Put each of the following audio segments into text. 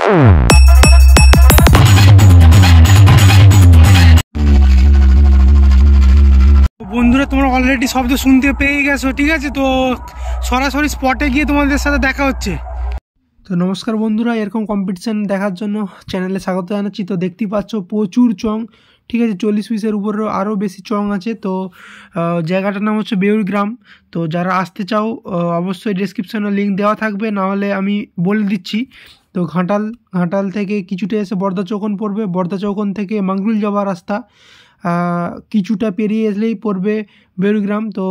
বন্ধুরা, তোমরা অলরেডি শব্দ শুনতে পেয়ে গেছো, ঠিক আছে? তো সরাসরি স্পটে গিয়ে তোমাদের সাথে দেখা হচ্ছে। তো নমস্কার বন্ধুরা, এরকম কম্পিটিশান দেখার জন্য চ্যানেলে স্বাগত জানাচ্ছি। তো দেখতেই পাচ্ছ প্রচুর চং, ঠিক আছে? 40 পিসের উপরেও আরও বেশি চং আছে। তো জায়গাটার নাম হচ্ছে বেউরগ্রাম। তো যারা আসতে চাও অবশ্যই ডেসক্রিপশনে লিঙ্ক দেওয়া থাকবে, নাহলে আমি বলে দিচ্ছি। তো ঘাটাল থেকে কিছুটা এসে বর্দা চৌকন পড়বে, বর্দা চৌকন থেকে মাংরুল যাওয়ার রাস্তা কিছুটা পেরিয়ে এসলেই পড়বে বেউরগ্রাম। তো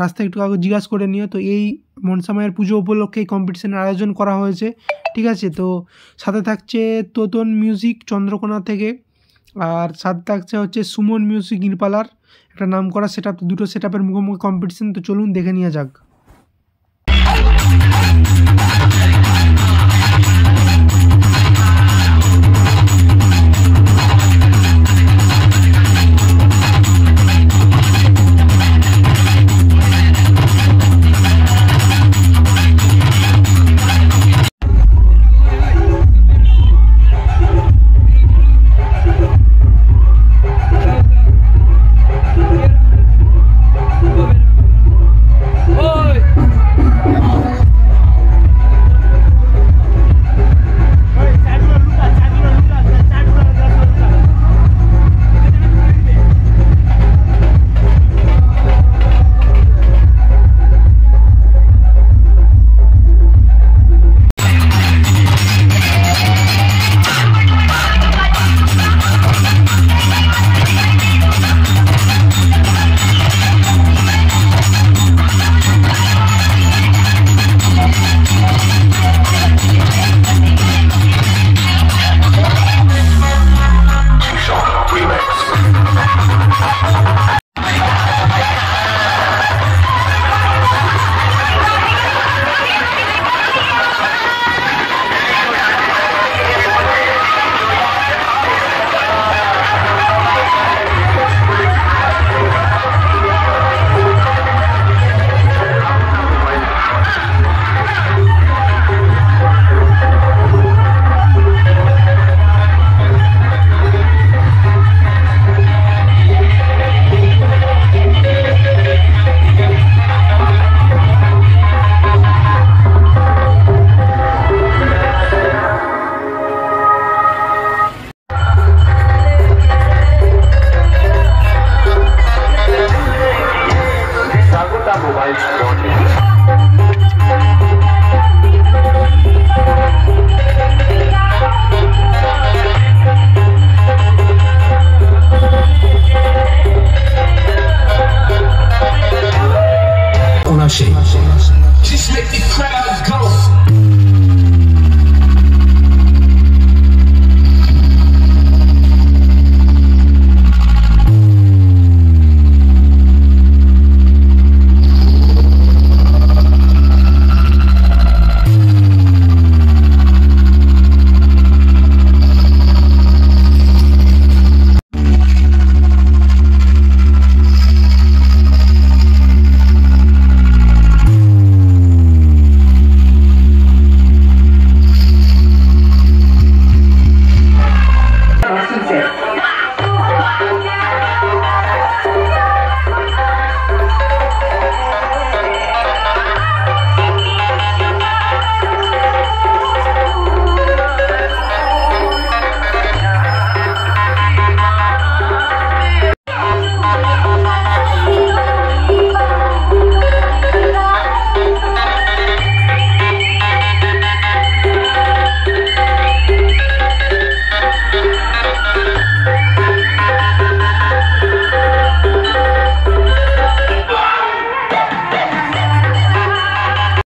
রাস্তা একটু আগে জিজ্ঞাসা করে নিও। তো এই মনসা মায়ের পুজো উপলক্ষে এই কম্পিটিশানের আয়োজন করা হয়েছে, ঠিক আছে? তো সাথে থাকছে তোতন মিউজিক চন্দ্রকোনা থেকে, আর সাথে থাকছে হচ্ছে সুমন মিউজিক নিরপালার, একটা নাম করা সেট আপ। দুটো সেট আপের মুখোমুখি কম্পিটিশান। তো চলুন দেখে নেওয়া যাক।